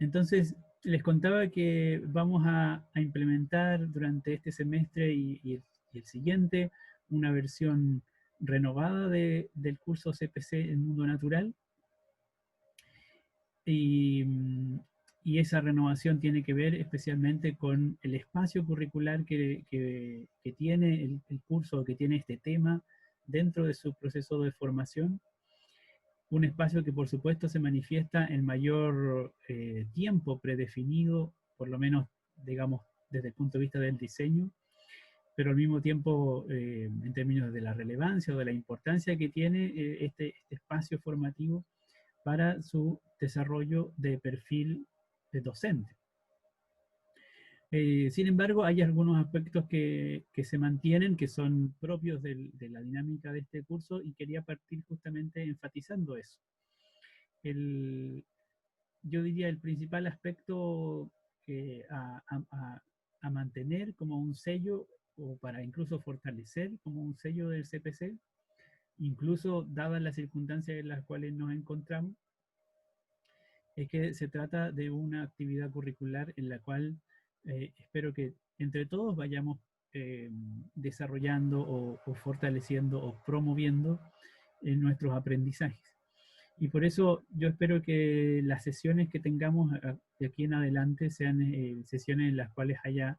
Entonces, les contaba que vamos a implementar durante este semestre y el siguiente una versión renovada del curso CPC El Mundo Natural. Y, y esa renovación tiene que ver especialmente con el espacio curricular que tiene el curso, que tiene este tema dentro de su proceso de formación. Un espacio que por supuesto se manifiesta en mayor tiempo predefinido, por lo menos, digamos, desde el punto de vista del diseño, pero al mismo tiempo en términos de la relevancia o de la importancia que tiene este espacio formativo para su desarrollo de perfil de docente. Sin embargo, hay algunos aspectos que se mantienen, que son propios de la dinámica de este curso, y quería partir justamente enfatizando eso. Yo diría el principal aspecto a mantener como un sello, o para incluso fortalecer como un sello del CPC, incluso dadas las circunstancias en las cuales nos encontramos, es que se trata de una actividad curricular en la cual espero que entre todos vayamos desarrollando o fortaleciendo o promoviendo nuestros aprendizajes. Y por eso yo espero que las sesiones que tengamos de aquí en adelante sean sesiones en las cuales haya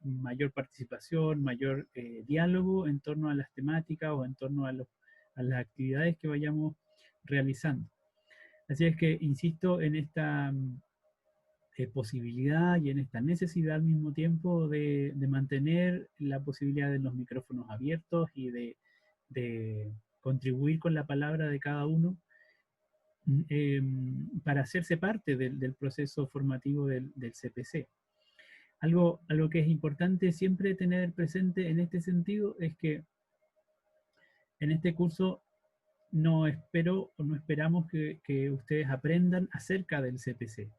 mayor participación, mayor diálogo en torno a las temáticas o en torno a las actividades que vayamos realizando. Así es que insisto en esta posibilidad y en esta necesidad al mismo tiempo de mantener la posibilidad de los micrófonos abiertos y de contribuir con la palabra de cada uno para hacerse parte del proceso formativo del CPC. Algo que es importante siempre tener presente en este sentido es que en este curso no espero o no esperamos que ustedes aprendan acerca del CPC.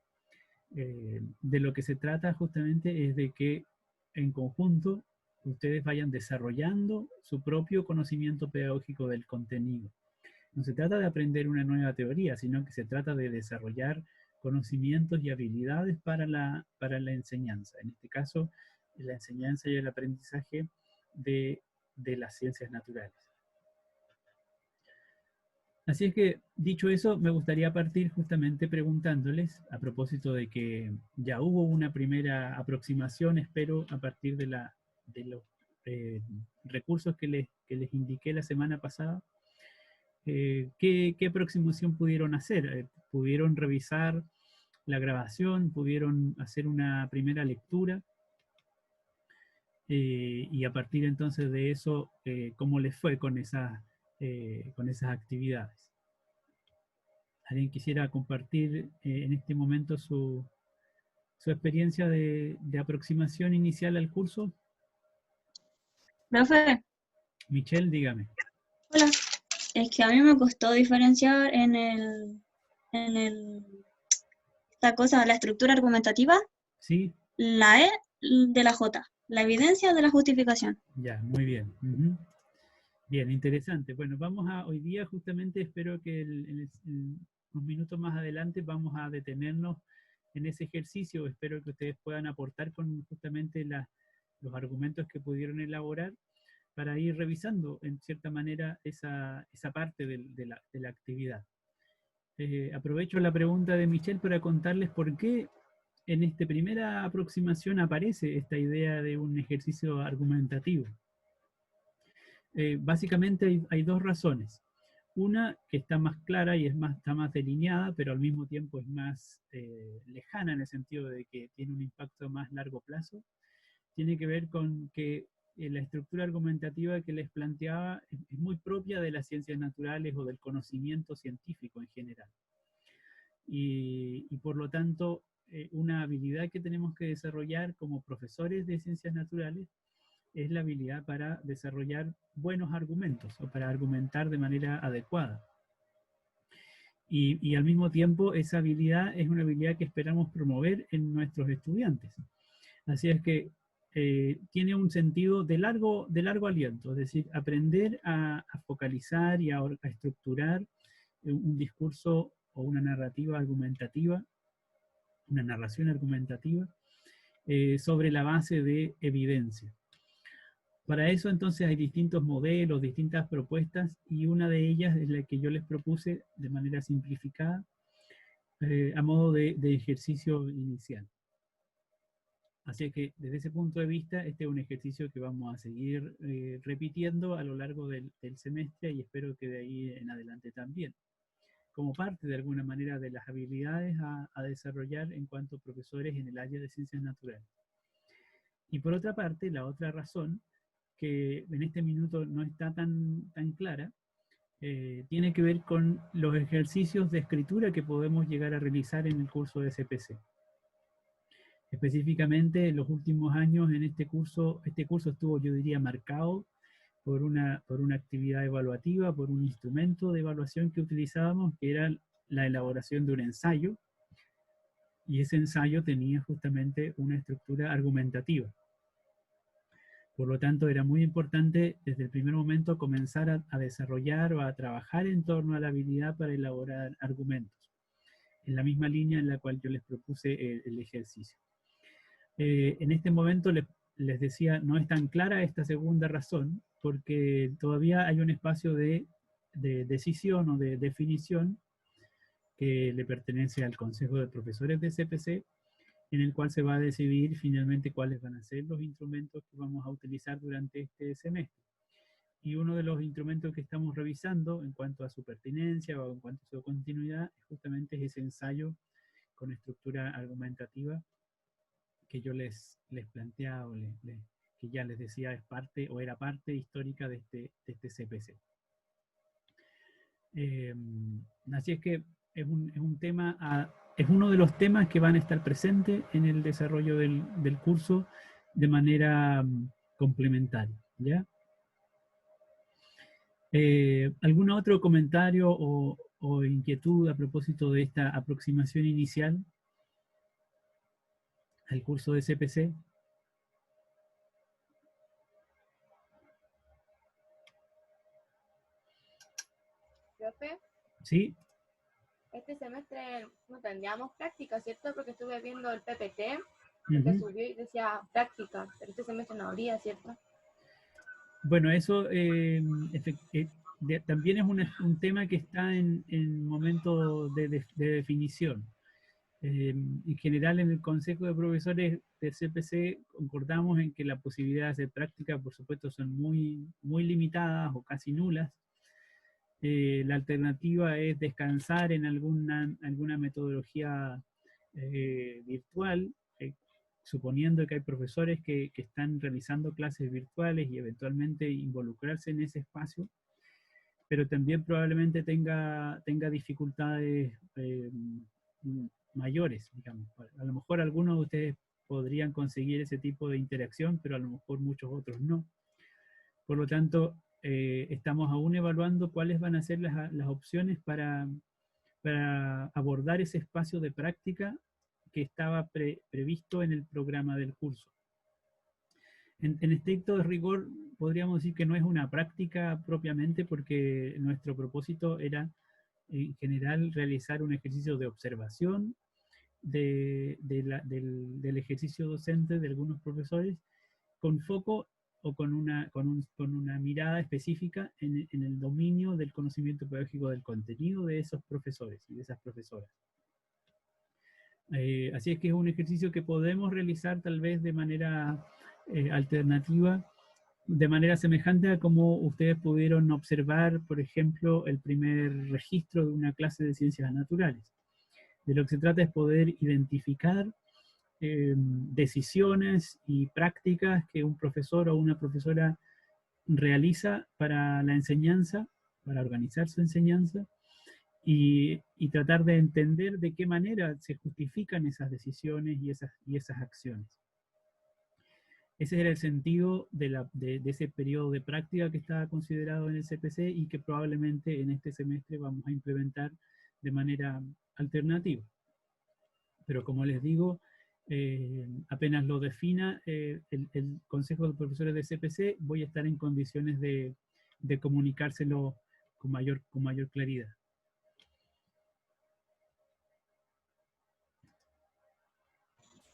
De lo que se trata justamente es de que en conjunto ustedes vayan desarrollando su propio conocimiento pedagógico del contenido. No se trata de aprender una nueva teoría, sino que se trata de desarrollar conocimientos y habilidades para la enseñanza. En este caso, la enseñanza y el aprendizaje de las ciencias naturales. Así es que, dicho eso, me gustaría partir justamente preguntándoles, a propósito de que ya hubo una primera aproximación, espero, a partir de los recursos que les indiqué la semana pasada, ¿qué aproximación pudieron hacer? ¿Pudieron revisar la grabación? ¿Pudieron hacer una primera lectura? Y a partir entonces de eso, ¿cómo les fue con esas actividades? ¿Alguien quisiera compartir en este momento su experiencia de aproximación inicial al curso? Profe, Michelle, dígame. hola. Es que a mí me costó diferenciar esta cosa, la estructura argumentativa, ¿Sí? la E de la J, la evidencia de la justificación. Ya, muy bien. Bien, interesante. Bueno, hoy día justamente espero que en unos minutos más adelante vamos a detenernos en ese ejercicio. Espero que ustedes puedan aportar con justamente los argumentos que pudieron elaborar para ir revisando en cierta manera esa parte de la actividad. Aprovecho la pregunta de Michelle para contarles por qué en esta primera aproximación aparece esta idea de un ejercicio argumentativo. Básicamente hay dos razones. Una que está más clara y está más delineada, pero al mismo tiempo es más lejana en el sentido de que tiene un impacto a más largo plazo. Tiene que ver con que la estructura argumentativa que les planteaba es muy propia de las ciencias naturales o del conocimiento científico en general. Y por lo tanto, una habilidad que tenemos que desarrollar como profesores de ciencias naturales es la habilidad para desarrollar buenos argumentos o para argumentar de manera adecuada. Y al mismo tiempo, esa habilidad es una habilidad que esperamos promover en nuestros estudiantes. Así es que tiene un sentido de largo aliento, es decir, aprender a focalizar y a estructurar un discurso o una narrativa argumentativa una narración argumentativa sobre la base de evidencia. Para eso entonces hay distintos modelos, distintas propuestas, y una de ellas es la que yo les propuse de manera simplificada a modo de ejercicio inicial. Así que desde ese punto de vista, este es un ejercicio que vamos a seguir repitiendo a lo largo del semestre y espero que de ahí en adelante también, como parte de alguna manera de las habilidades a desarrollar en cuanto a profesores en el área de ciencias naturales. Y por otra parte, la otra razón, que en este minuto no está tan clara, tiene que ver con los ejercicios de escritura que podemos llegar a realizar en el curso de SPC. Específicamente, en los últimos años en este curso estuvo, yo diría, marcado por una actividad evaluativa, por un instrumento de evaluación que utilizábamos, que era la elaboración de un ensayo, y ese ensayo tenía justamente una estructura argumentativa. Por lo tanto, era muy importante desde el primer momento comenzar a desarrollar o a trabajar en torno a la habilidad para elaborar argumentos, en la misma línea en la cual yo les propuse el ejercicio. En este momento les decía, no es tan clara esta segunda razón, porque todavía hay un espacio de decisión o de definición que le pertenece al Consejo de Profesores de CPC, en el cual se va a decidir finalmente cuáles van a ser los instrumentos que vamos a utilizar durante este semestre. Y uno de los instrumentos que estamos revisando en cuanto a su pertinencia o en cuanto a su continuidad, justamente es ese ensayo con estructura argumentativa que yo les planteaba, que ya les decía es parte o era parte histórica de este CPC. Así es que es uno de los temas que van a estar presentes en el desarrollo del curso de manera complementaria, ¿ya? ¿Algún otro comentario o inquietud a propósito de esta aproximación inicial al curso de CPC? Profe, ¿Sí? este semestre no tendríamos práctica, ¿cierto? Porque estuve viendo el PPT, que subió y decía práctica, pero este semestre no habría, ¿cierto? Bueno, eso también es un tema que está en momento de definición. En general, en el Consejo de Profesores de CPC concordamos en que la posibilidad de hacer práctica, por supuesto, son muy limitadas o casi nulas. La alternativa es descansar en alguna metodología virtual, suponiendo que hay profesores que están realizando clases virtuales y eventualmente involucrarse en ese espacio, pero también probablemente tenga dificultades mayores, digamos. A lo mejor algunos de ustedes podrían conseguir ese tipo de interacción, pero a lo mejor muchos otros no. Por lo tanto, estamos aún evaluando cuáles van a ser las opciones para abordar ese espacio de práctica que estaba previsto en el programa del curso. En estricto rigor, podríamos decir que no es una práctica propiamente, porque nuestro propósito era, en general, realizar un ejercicio de observación del ejercicio docente de algunos profesores, con foco o con una mirada específica en el dominio del conocimiento pedagógico del contenido de esos profesores y de esas profesoras. Así es que es un ejercicio que podemos realizar tal vez de manera alternativa, de manera semejante a como ustedes pudieron observar, por ejemplo, el primer registro de una clase de ciencias naturales. De lo que se trata es poder identificar decisiones y prácticas que un profesor o una profesora realiza para la enseñanza, para organizar su enseñanza, y tratar de entender de qué manera se justifican esas decisiones y esas acciones. Ese era el sentido de ese periodo de práctica que estaba considerado en el CPC y que probablemente en este semestre vamos a implementar de manera alternativa. Pero como les digo, apenas lo defina el Consejo de Profesores de CPC, voy a estar en condiciones de comunicárselo con mayor claridad.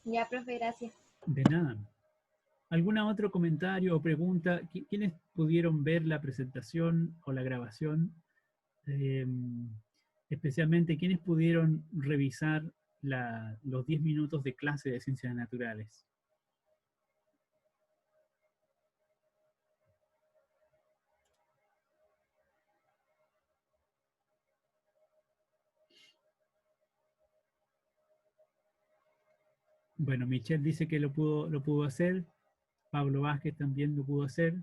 Ya, profe, gracias. De nada. ¿Algún otro comentario o pregunta? ¿Quiénes pudieron ver la presentación o la grabación? Especialmente, ¿quiénes pudieron revisar los 10 minutos de clase de ciencias naturales? Bueno, Michelle dice que lo pudo hacer. Pablo Vázquez también lo pudo hacer.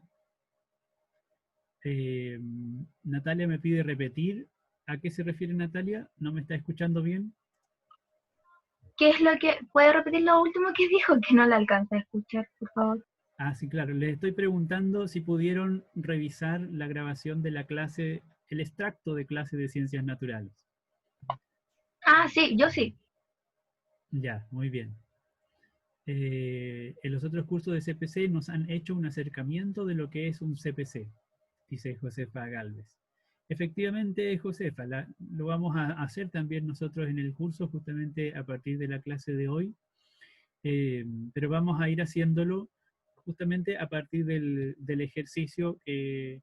Natalia me pide repetir. ¿A qué se refiere Natalia? ¿No me está escuchando bien? ¿Qué es lo que... ¿Puede repetir lo último que dijo? Que no la alcanza a escuchar, por favor. Ah, sí, claro. Les estoy preguntando si pudieron revisar la grabación de la clase, el extracto de clase de ciencias naturales. Ah, sí, yo sí. Ya, muy bien. En los otros cursos de CPC nos han hecho un acercamiento de lo que es un CPC, dice Josefa Galvez. Efectivamente, Josefa, lo vamos a hacer también nosotros en el curso justamente a partir de la clase de hoy, pero vamos a ir haciéndolo justamente a partir del ejercicio que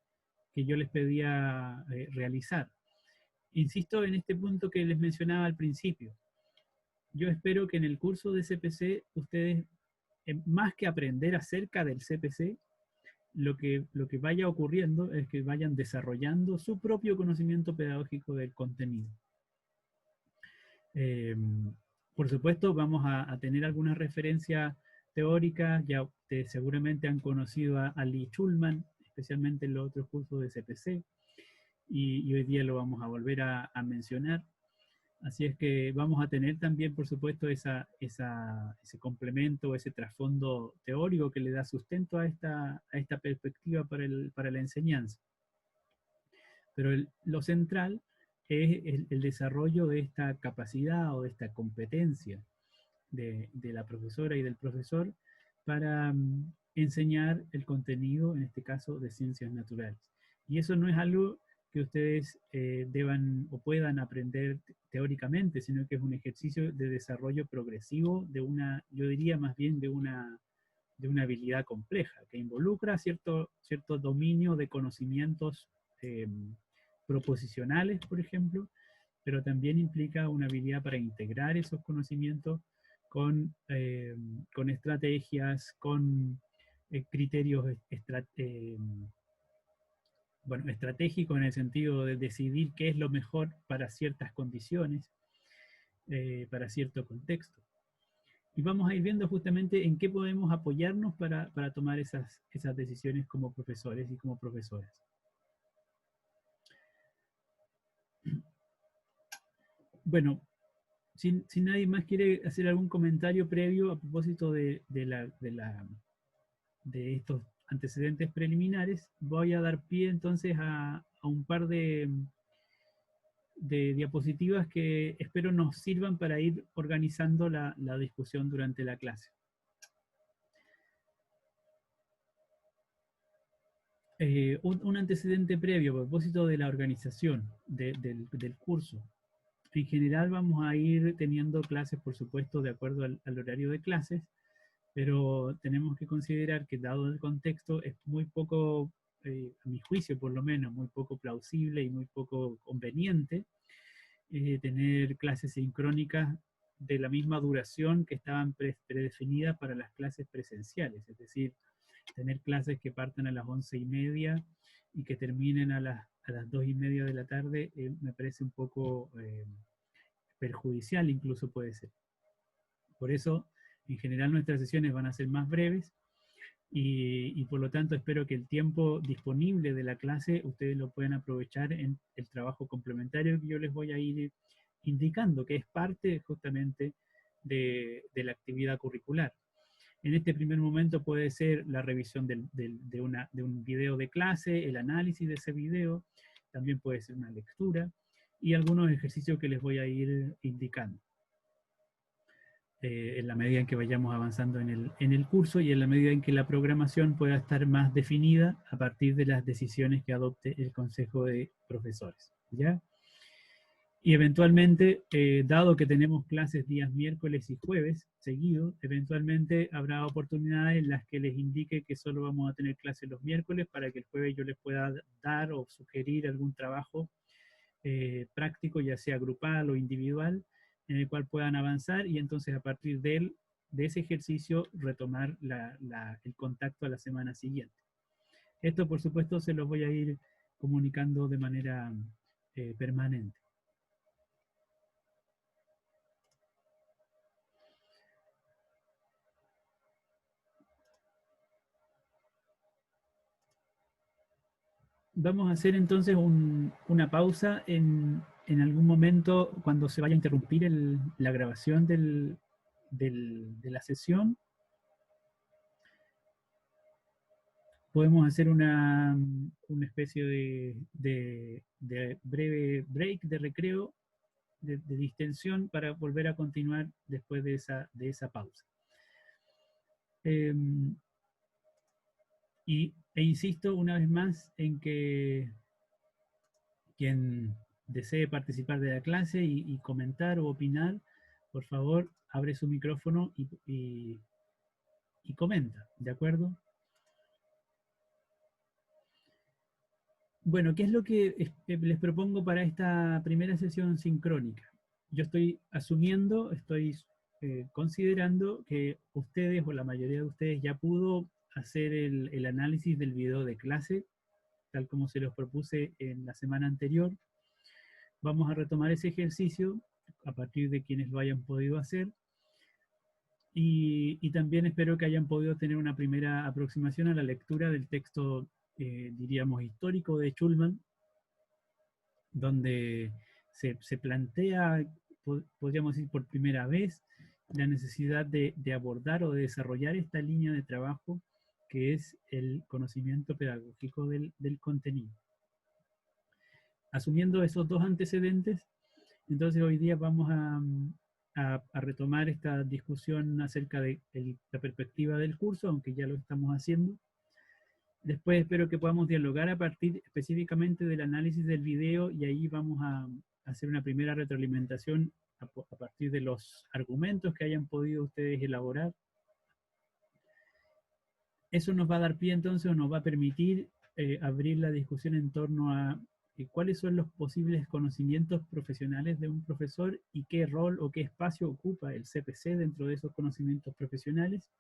yo les pedía realizar. Insisto en este punto que les mencionaba al principio. Yo espero que en el curso de CPC ustedes, más que aprender acerca del CPC, lo que vaya ocurriendo es que vayan desarrollando su propio conocimiento pedagógico del contenido. Por supuesto, vamos a tener algunas referencias teóricas. Ya ustedes seguramente han conocido a Lee Schulman, especialmente en los otros cursos de CPC, y hoy día lo vamos a volver a mencionar. Así es que vamos a tener también, por supuesto, ese complemento, ese trasfondo teórico que le da sustento a esta perspectiva para la enseñanza. Pero lo central es el desarrollo de esta capacidad o de esta competencia de la profesora y del profesor para enseñar el contenido, en este caso, de ciencias naturales. Y eso no es algo que ustedes deban o puedan aprender teóricamente, sino que es un ejercicio de desarrollo progresivo de yo diría más bien de una habilidad compleja, que involucra cierto dominio de conocimientos proposicionales, por ejemplo, pero también implica una habilidad para integrar esos conocimientos con estrategias, con criterios estratégicos en el sentido de decidir qué es lo mejor para ciertas condiciones, para cierto contexto. Y vamos a ir viendo justamente en qué podemos apoyarnos para tomar esas decisiones como profesores y como profesoras. Bueno, si nadie más quiere hacer algún comentario previo a propósito de estos antecedentes preliminares, voy a dar pie entonces a un par de diapositivas que espero nos sirvan para ir organizando la discusión durante la clase. Un antecedente previo a propósito de la organización del curso. En general vamos a ir teniendo clases, por supuesto, de acuerdo al horario de clases, pero tenemos que considerar que dado el contexto es muy poco, a mi juicio por lo menos, muy poco plausible y muy poco conveniente tener clases sincrónicas de la misma duración que estaban predefinidas para las clases presenciales, es decir, tener clases que partan a las 11:30 y que terminen a las 2:30 de la tarde, me parece un poco perjudicial, incluso puede ser. Por eso, en general, nuestras sesiones van a ser más breves y por lo tanto espero que el tiempo disponible de la clase ustedes lo puedan aprovechar en el trabajo complementario que yo les voy a ir indicando, que es parte justamente de la actividad curricular. En este primer momento puede ser la revisión de un video de clase, el análisis de ese video, también puede ser una lectura y algunos ejercicios que les voy a ir indicando. En la medida en que vayamos avanzando en el curso y en la medida en que la programación pueda estar más definida a partir de las decisiones que adopte el Consejo de Profesores. ¿Ya? Y eventualmente, dado que tenemos clases días miércoles y jueves seguidos, eventualmente habrá oportunidades en las que les indique que solo vamos a tener clases los miércoles para que el jueves yo les pueda dar o sugerir algún trabajo práctico, ya sea grupal o individual, en el cual puedan avanzar y entonces a partir de ese ejercicio retomar el contacto a la semana siguiente. Esto, por supuesto, se los voy a ir comunicando de manera permanente. Vamos a hacer entonces una pausa en algún momento cuando se vaya a interrumpir la grabación de la sesión. Podemos hacer una especie de breve break, de recreo, de distensión para volver a continuar después de esa pausa. E insisto una vez más en que quien desee participar de la clase y comentar o opinar, por favor, abre su micrófono y comenta, ¿de acuerdo? Bueno, ¿qué es lo que les propongo para esta primera sesión sincrónica? Yo estoy asumiendo, estoy considerando que ustedes o la mayoría de ustedes ya pudo hacer el análisis del video de clase, tal como se los propuse en la semana anterior. Vamos a retomar ese ejercicio a partir de quienes lo hayan podido hacer. Y también espero que hayan podido tener una primera aproximación a la lectura del texto, diríamos, histórico de Schulman, donde se plantea, podríamos decir por primera vez, la necesidad de abordar o de desarrollar esta línea de trabajo que es el conocimiento pedagógico del contenido. Asumiendo esos dos antecedentes, entonces hoy día vamos a retomar esta discusión acerca de la perspectiva del curso, aunque ya lo estamos haciendo. Después espero que podamos dialogar a partir específicamente del análisis del video y ahí vamos a hacer una primera retroalimentación a partir de los argumentos que hayan podido ustedes elaborar. Eso nos va a dar pie entonces o nos va a permitir abrir la discusión en torno a cuáles son los posibles conocimientos profesionales de un profesor y qué rol o qué espacio ocupa el CPC dentro de esos conocimientos profesionales,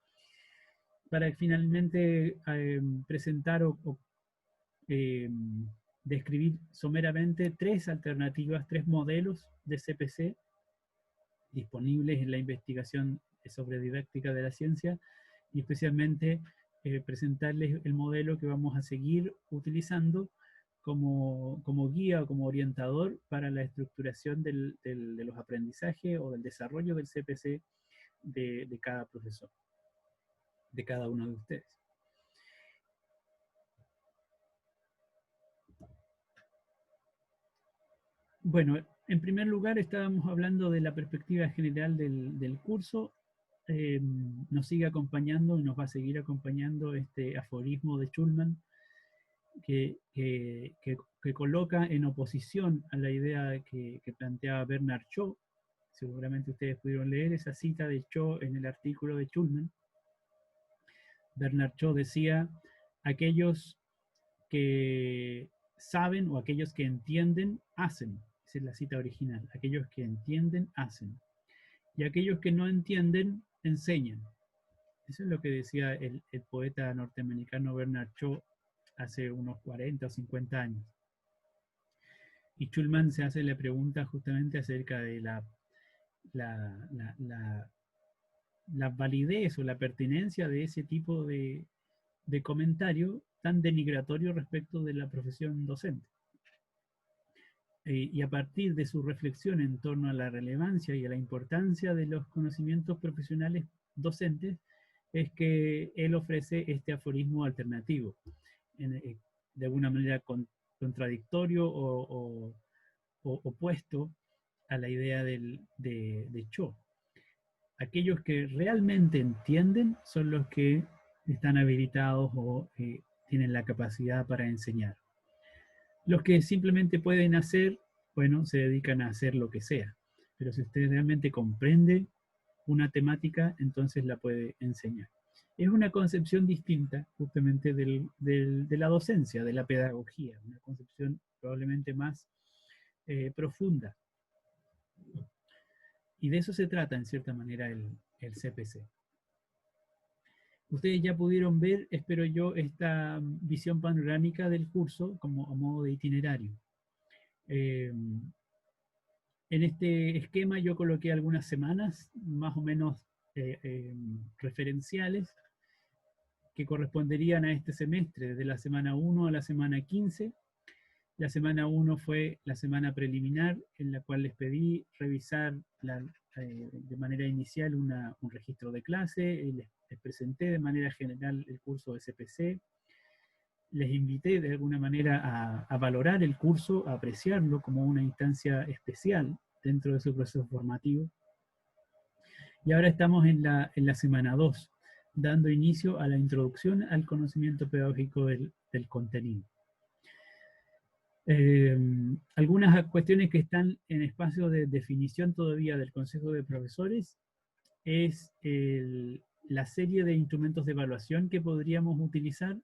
para finalmente presentar o describir someramente tres alternativas, tres modelos de CPC disponibles en la investigación sobre didáctica de la ciencia y especialmente presentarles el modelo que vamos a seguir utilizando como guía o como orientador para la estructuración de los aprendizajes o del desarrollo del CPC de cada profesor, de cada uno de ustedes. Bueno, en primer lugar estábamos hablando de la perspectiva general del curso. Nos sigue acompañando y nos va a seguir acompañando este aforismo de Schulman que coloca en oposición a la idea que planteaba Bernard Shaw. Seguramente ustedes pudieron leer esa cita de Shaw en el artículo de Schulman. Bernard Shaw decía: aquellos que saben o aquellos que entienden, hacen. Esa es la cita original. Aquellos que entienden, hacen. Y aquellos que no entienden, enseñan. Eso es lo que decía el poeta norteamericano Bernard Shaw hace unos 40 o 50 años. Y Schulman se hace la pregunta justamente acerca de la validez o la pertinencia de ese tipo de comentario tan denigratorio respecto de la profesión docente. Y a partir de su reflexión en torno a la relevancia y a la importancia de los conocimientos profesionales docentes, es que él ofrece este aforismo alternativo, de alguna manera contradictorio o opuesto a la idea de Shaw. Aquellos que realmente entienden son los que están habilitados o tienen la capacidad para enseñar. Los que simplemente pueden hacer bueno, se dedican a hacer lo que sea. Pero si usted realmente comprende una temática, entonces la puede enseñar. Es una concepción distinta justamente de la docencia, de la pedagogía, una concepción probablemente más profunda. Y de eso se trata, en cierta manera, el CPC. Ustedes ya pudieron ver, espero yo, esta visión panorámica del curso como a modo de itinerario. En este esquema yo coloqué algunas semanas, más o menos referenciales, que corresponderían a este semestre, desde la semana 1 a la semana 15. La semana 1 fue la semana preliminar, en la cual les pedí revisar de manera inicial un registro de clase, les presenté de manera general el curso de CPC, les invité de alguna manera a valorar el curso, a apreciarlo como una instancia especial dentro de su proceso formativo. Y ahora estamos en la semana 2, dando inicio a la introducción al conocimiento pedagógico del contenido. Algunas cuestiones que están en espacio de definición todavía del Consejo de Profesores es la serie de instrumentos de evaluación que podríamos utilizar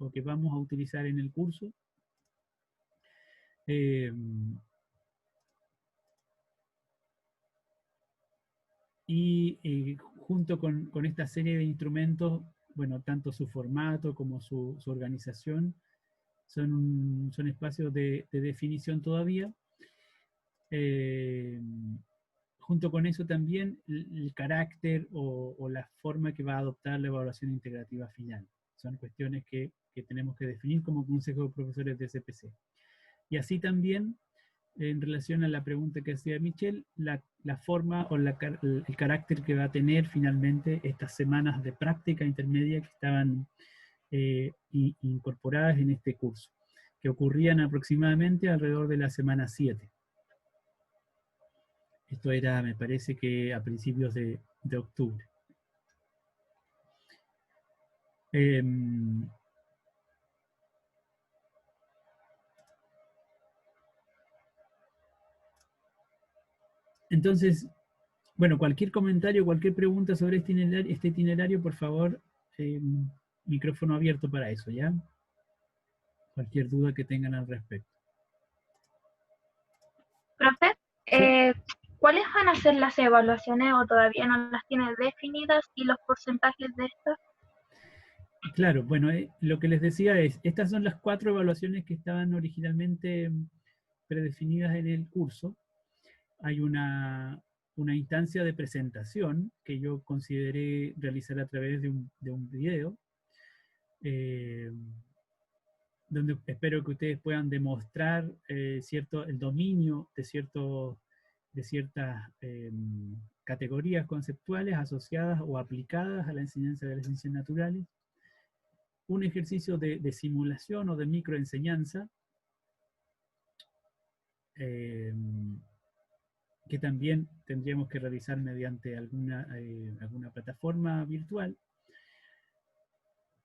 o que vamos a utilizar en el curso. Junto con esta serie de instrumentos, bueno, tanto su formato como su organización son espacios de definición todavía. Junto con eso también el carácter o la forma que va a adoptar la evaluación integrativa final. Son cuestiones que tenemos que definir como Consejo de Profesores de CPC. Y así también, en relación a la pregunta que hacía Michelle, la forma o el carácter que va a tener finalmente estas semanas de práctica intermedia que estaban incorporadas en este curso, que ocurrían aproximadamente alrededor de la semana 7. Esto era, me parece que a principios de octubre. Entonces, bueno, cualquier comentario, cualquier pregunta sobre este itinerario, por favor, micrófono abierto para eso, ¿ya? Cualquier duda que tengan al respecto. Profe, Sí. ¿cuáles van a ser las evaluaciones o todavía no las tiene definidas y los porcentajes de estas? Claro, bueno, lo que les decía es, estas son las 4 evaluaciones que estaban originalmente predefinidas en el curso. Hay una instancia de presentación que yo consideré realizar a través de un video, donde espero que ustedes puedan demostrar el dominio de ciertas categorías conceptuales asociadas o aplicadas a la enseñanza de las ciencias naturales. Un ejercicio de simulación o de microenseñanza, que también tendríamos que realizar mediante alguna plataforma virtual.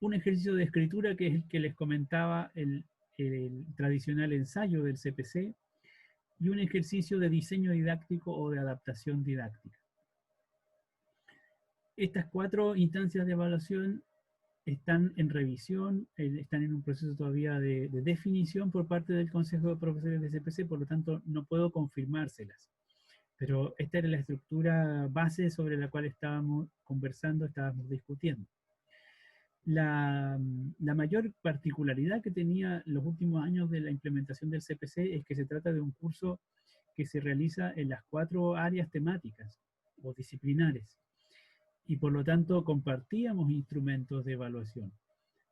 Un ejercicio de escritura que es el que les comentaba, el tradicional ensayo del CPC, y un ejercicio de diseño didáctico o de adaptación didáctica. Estas 4 instancias de evaluación están en revisión, están en un proceso todavía de definición por parte del Consejo de Profesores de CPC, por lo tanto no puedo confirmárselas. Pero esta era la estructura base sobre la cual estábamos conversando, estábamos discutiendo. La mayor particularidad que tenía los últimos años de la implementación del CPC es que se trata de un curso que se realiza en las 4 áreas temáticas o disciplinares, y por lo tanto compartíamos instrumentos de evaluación.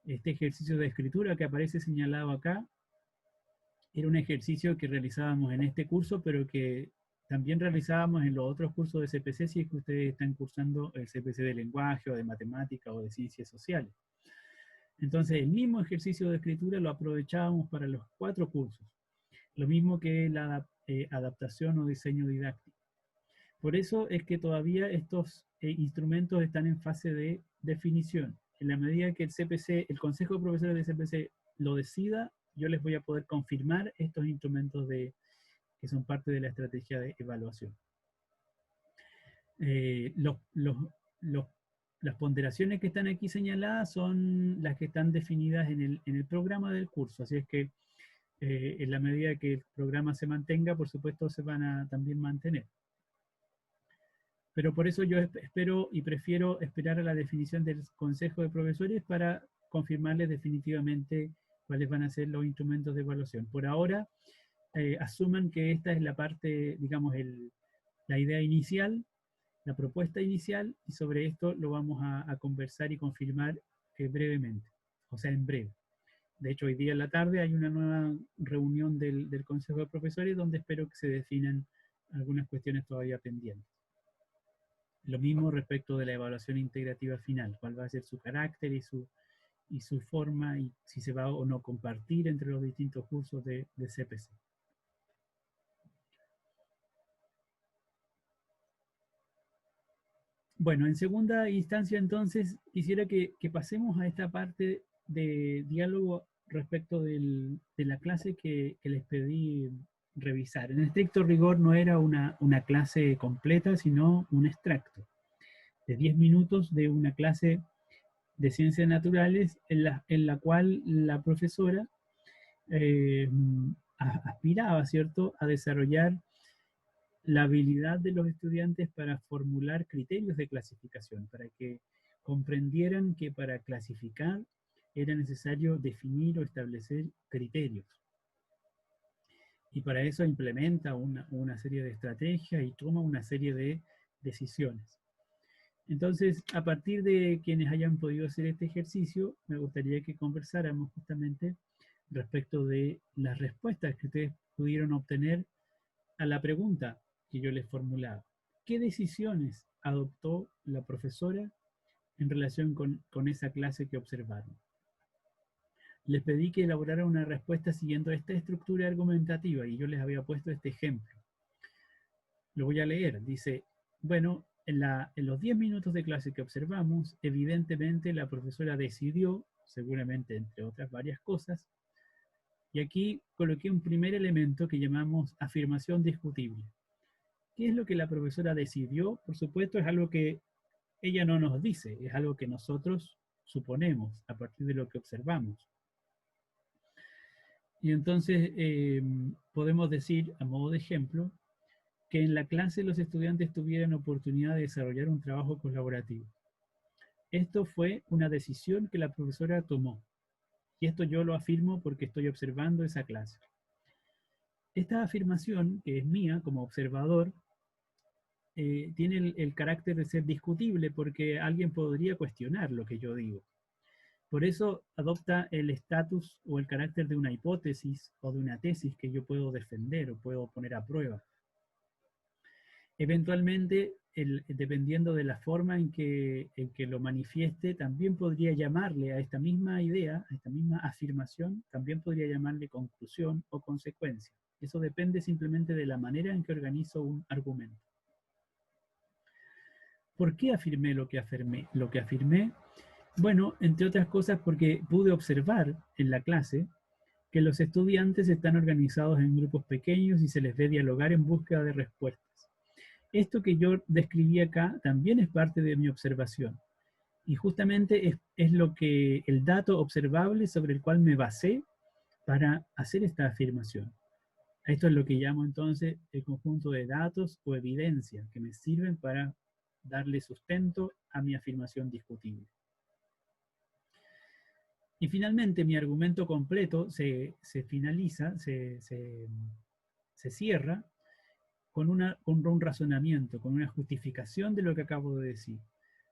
Este ejercicio de escritura que aparece señalado acá era un ejercicio que realizábamos en este curso, pero que también realizábamos en los otros cursos de CPC si es que ustedes están cursando el CPC de lenguaje o de matemática o de ciencias sociales. Entonces el mismo ejercicio de escritura lo aprovechábamos para los 4 cursos, lo mismo que la adaptación o diseño didáctico. Por eso es que todavía estos instrumentos están en fase de definición. En la medida que el Consejo de Profesores de CPC lo decida, yo les voy a poder confirmar estos instrumentos de que son parte de la estrategia de evaluación. Las ponderaciones que están aquí señaladas son las que están definidas en el programa del curso, así es que en la medida que el programa se mantenga, por supuesto se van a también mantener. Pero por eso yo espero y prefiero esperar a la definición del Consejo de Profesores para confirmarles definitivamente cuáles van a ser los instrumentos de evaluación. Por ahora, asuman que esta es la parte, digamos, la idea inicial, la propuesta inicial, y sobre esto lo vamos a conversar y confirmar brevemente, o sea, en breve. De hecho, hoy día en la tarde hay una nueva reunión del Consejo de Profesores donde espero que se definan algunas cuestiones todavía pendientes. Lo mismo respecto de la evaluación integrativa final, cuál va a ser su carácter y su forma, y si se va o no compartir entre los distintos cursos de CPC. Bueno, en segunda instancia entonces quisiera que pasemos a esta parte de diálogo respecto de la clase que les pedí revisar. En estricto rigor no era una clase completa, sino un extracto de 10 minutos de una clase de ciencias naturales en la cual la profesora aspiraba, ¿cierto?, a desarrollar la habilidad de los estudiantes para formular criterios de clasificación, para que comprendieran que para clasificar era necesario definir o establecer criterios. Y para eso implementa una serie de estrategias y toma una serie de decisiones. Entonces, a partir de quienes hayan podido hacer este ejercicio, me gustaría que conversáramos justamente respecto de las respuestas que ustedes pudieron obtener a la pregunta que yo les formulaba. ¿Qué decisiones adoptó la profesora en relación con esa clase que observaron? Les pedí que elaboraran una respuesta siguiendo esta estructura argumentativa y yo les había puesto este ejemplo. Lo voy a leer. Dice, bueno, en los 10 minutos de clase que observamos, evidentemente la profesora decidió, seguramente entre otras varias cosas, y aquí coloqué un primer elemento que llamamos afirmación discutible. ¿Qué es lo que la profesora decidió? Por supuesto, es algo que ella no nos dice, es algo que nosotros suponemos a partir de lo que observamos. Y entonces podemos decir, a modo de ejemplo, que en la clase los estudiantes tuvieran oportunidad de desarrollar un trabajo colaborativo. Esto fue una decisión que la profesora tomó. Y esto yo lo afirmo porque estoy observando esa clase. Esta afirmación, que es mía como observador, tiene el carácter de ser discutible porque alguien podría cuestionar lo que yo digo. Por eso adopta el estatus o el carácter de una hipótesis o de una tesis que yo puedo defender o puedo poner a prueba. Eventualmente, dependiendo de la forma en que lo manifieste, también podría llamarle a esta misma idea, a esta misma afirmación, también podría llamarle conclusión o consecuencia. Eso depende simplemente de la manera en que organizo un argumento. ¿Por qué afirmé lo que afirmé? Lo que afirmé, bueno, entre otras cosas porque pude observar en la clase que los estudiantes están organizados en grupos pequeños y se les ve dialogar en búsqueda de respuestas. Esto que yo describí acá también es parte de mi observación. Y justamente es lo que el dato observable sobre el cual me basé para hacer esta afirmación. Esto es lo que llamo entonces el conjunto de datos o evidencia que me sirven para darle sustento a mi afirmación discutible. Y finalmente mi argumento completo se finaliza, se cierra con un razonamiento, con una justificación de lo que acabo de decir.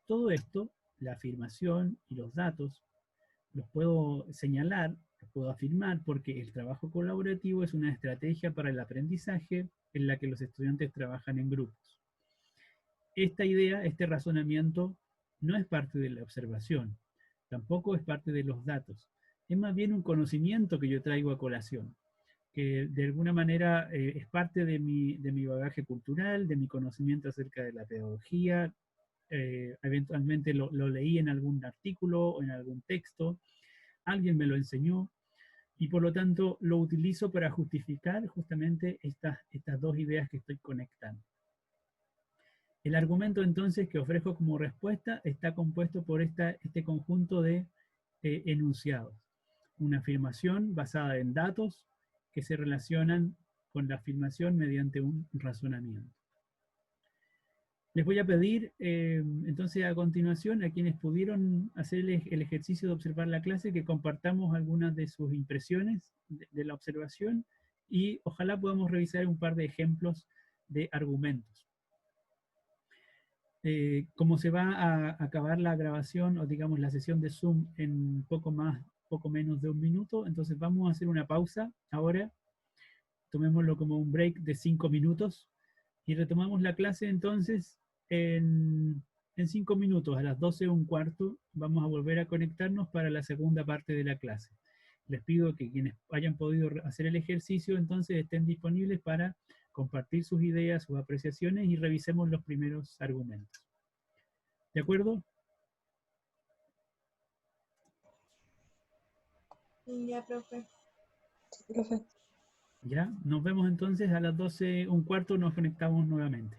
Todo esto, la afirmación y los datos, los puedo señalar, los puedo afirmar porque el trabajo colaborativo es una estrategia para el aprendizaje en la que los estudiantes trabajan en grupos. Esta idea, este razonamiento, no es parte de la observación, tampoco es parte de los datos. Es más bien un conocimiento que yo traigo a colación, que de alguna manera es parte de mi bagaje cultural, de mi conocimiento acerca de la pedagogía. Eventualmente lo leí en algún artículo o en algún texto, alguien me lo enseñó, y por lo tanto lo utilizo para justificar justamente estas dos ideas que estoy conectando. El argumento entonces que ofrezco como respuesta está compuesto por este conjunto de enunciados. Una afirmación basada en datos que se relacionan con la afirmación mediante un razonamiento. Les voy a pedir entonces a continuación a quienes pudieron hacer el ejercicio de observar la clase que compartamos algunas de sus impresiones de la observación y ojalá podamos revisar un par de ejemplos de argumentos. Como se va a acabar la grabación o digamos la sesión de Zoom en poco menos de un minuto, entonces vamos a hacer una pausa ahora, tomémoslo como un break de 5 minutos y retomamos la clase entonces en 5 minutos, a las 12:15 vamos a volver a conectarnos para la segunda parte de la clase. Les pido que quienes hayan podido hacer el ejercicio entonces estén disponibles para compartir sus ideas, sus apreciaciones y revisemos los primeros argumentos. ¿De acuerdo? Ya, profe. Sí, profe. Ya, nos vemos entonces a las 12:15, nos conectamos nuevamente.